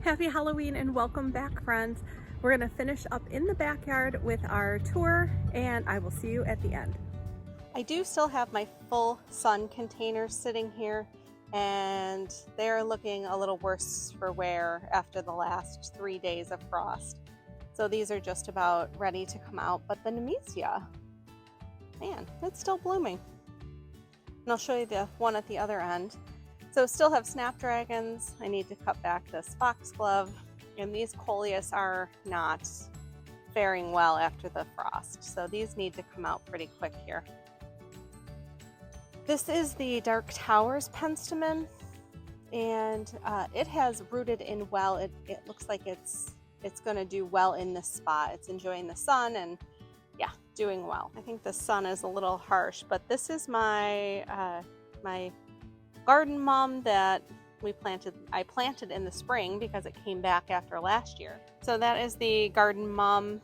Happy Halloween and welcome back, friends. We're gonna finish up in the backyard with our tour and I will see you at the end. I do still have my full sun containers sitting here and they're looking a little worse for wear after the last 3 days of frost. So these are just about ready to come out, but the Nemesia, man, it's still blooming. And I'll show you the one at the other end. So still have snapdragons. I need to cut back this foxglove, and these coleus are not faring well after the frost. So these need to come out pretty quick here. This is the Dark Towers penstemon, and it has rooted in well. It looks like it's going to do well in this spot. It's enjoying the sun and yeah, doing well. I think the sun is a little harsh, but this is my my garden mum that I planted in the spring because it came back after last year. So that is the garden mum.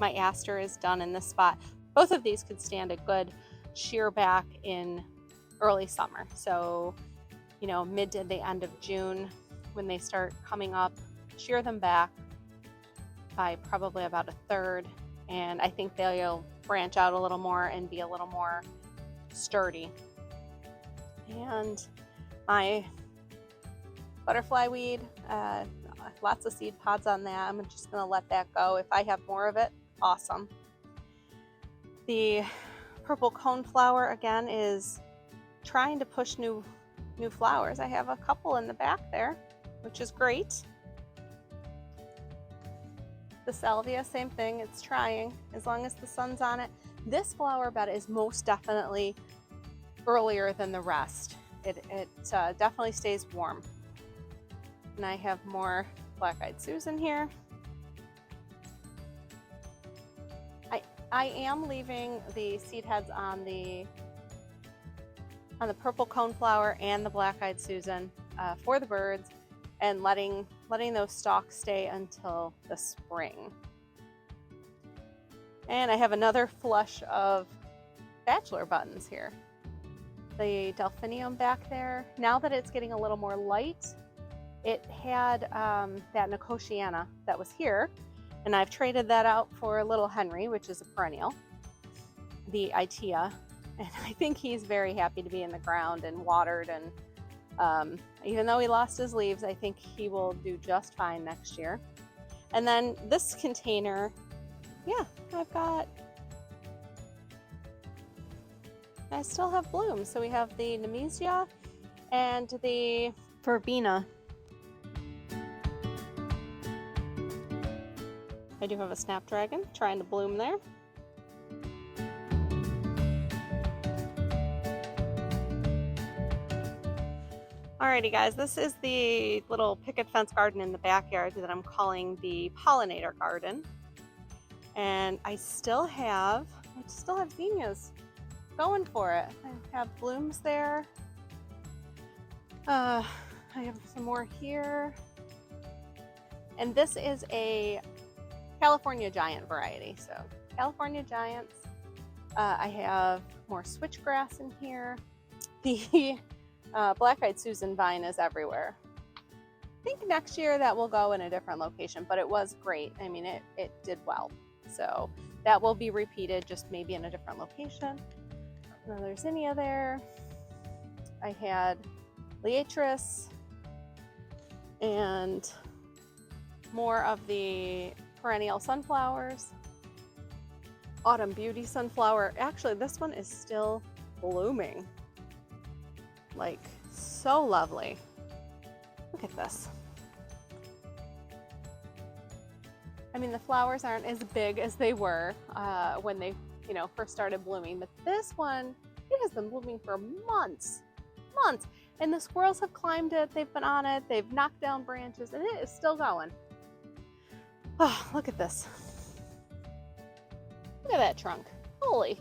My aster is done in this spot. Both of these could stand a good shear back in early summer. So, you know, mid to the end of June when they start coming up, shear them back by probably about 1/3. And I think they'll branch out a little more and be a little more sturdy. And my butterfly weed, lots of seed pods on that. I'm just going to let that go. If I have more of it, awesome. The purple coneflower, again, is trying to push new flowers. I have a couple in the back there, which is great. The salvia, same thing. It's trying as long as the sun's on it. This flower bed is most definitely earlier than the rest. It definitely stays warm. And I have more black-eyed Susan here. I am leaving the seed heads on the purple coneflower and the black-eyed Susan for the birds, and letting those stalks stay until the spring. And I have another flush of bachelor buttons here. The Delphinium back there, now that it's getting a little more light, it had that Nicotiana that was here, and I've traded that out for Little Henry, which is a perennial, the Itea, and I think he's very happy to be in the ground and watered, and even though he lost his leaves, I think he will do just fine next year. And then this container, yeah, I still have blooms. So we have the Nemesia and the verbena. I do have a snapdragon trying to bloom there. Alrighty guys, this is the little picket fence garden in the backyard that I'm calling the Pollinator Garden. And I still have zinnias going for it. I have blooms there. I have some more here. And this is a California Giant variety. So California Giants. I have more switchgrass in here. The black-eyed Susan vine is everywhere. I think next year that will go in a different location, but it was great. I mean, it did well. So that will be repeated, just maybe in a different location. Another zinnia there. I had Liatris and more of the perennial sunflowers. Autumn Beauty sunflower. Actually, this one is still blooming. Like, so lovely. Look at this. I mean, the flowers aren't as big as they were when they, first started blooming, but this one, it has been blooming for months. And the squirrels have climbed it, they've been on it, they've knocked down branches, and it is still going. Oh, look at this. Look at that trunk. Holy.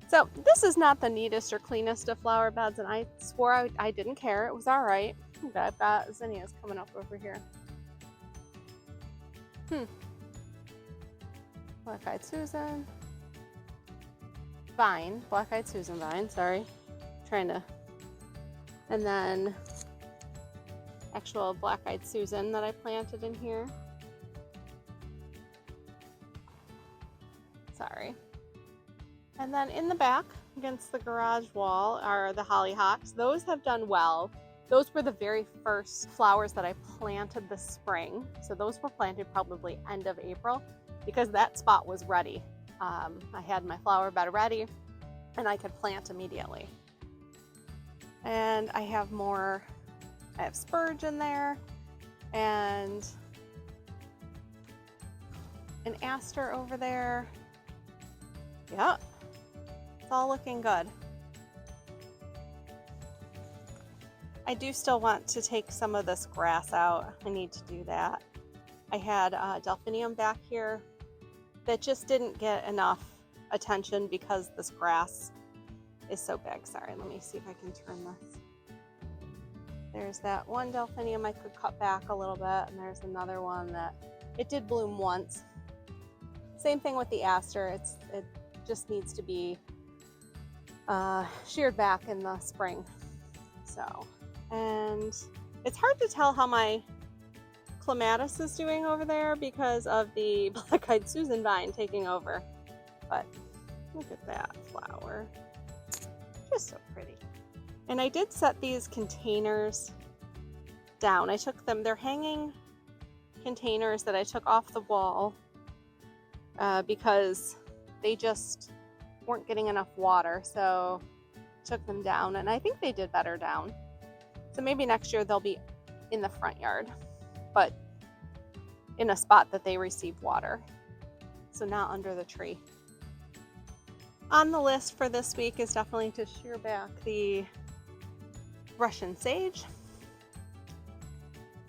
So this is not the neatest or cleanest of flower beds, and I swore I didn't care. It was all right. Okay, I've got zinnias coming up over here. Black-eyed Susan. Vine. Black-eyed Susan vine, sorry. Trying to. And then actual black-eyed Susan that I planted in here. Sorry. And then in the back against the garage wall are the hollyhocks. Those have done well. Those were the very first flowers that I planted this spring. So those were planted probably end of April because that spot was ready. I had my flower bed ready and I could plant immediately. And I have spurge in there and an aster over there. Yep, it's all looking good. I do still want to take some of this grass out. I need to do that. I had Delphinium back here that just didn't get enough attention because this grass is so big. Sorry, let me see if I can turn this. There's that one Delphinium I could cut back a little bit, and there's another one that it did bloom once. Same thing with the aster. It just needs to be sheared back in the spring. So, and it's hard to tell how my clematis is doing over there because of the black-eyed Susan vine taking over. But look at that flower. Just so pretty. And I did set these containers down. I took them, they're hanging containers that I took off the wall because they just weren't getting enough water. So I took them down and I think they did better down. So maybe next year they'll be in the front yard, but in a spot that they receive water. So not under the tree. On the list for this week is definitely to shear back the Russian sage,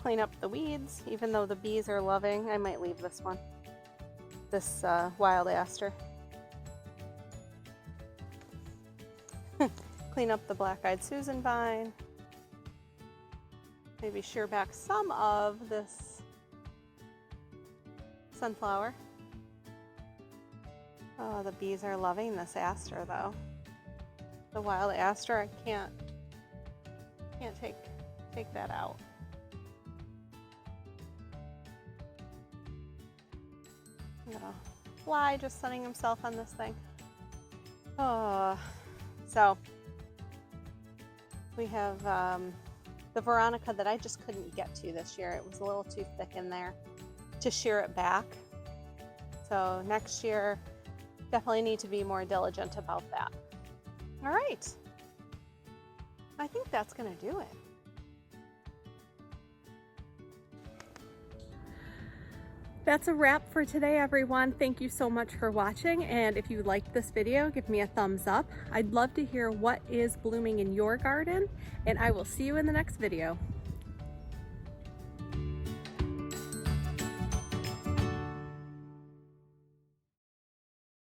clean up the weeds, even though the bees are loving. I might leave this one, this wild aster. Clean up the black-eyed Susan vine. Maybe shear back some of this sunflower. Oh, the bees are loving this aster though. The wild aster, I can't take that out. I'm gonna fly just sunning himself on this thing. Oh, so we have the Veronica that I just couldn't get to this year. It was a little too thick in there to shear it back. So next year, definitely need to be more diligent about that. All right. I think that's going to do it. That's a wrap for today, everyone. Thank you so much for watching. And if you liked this video, give me a thumbs up. I'd love to hear what is blooming in your garden, and I will see you in the next video.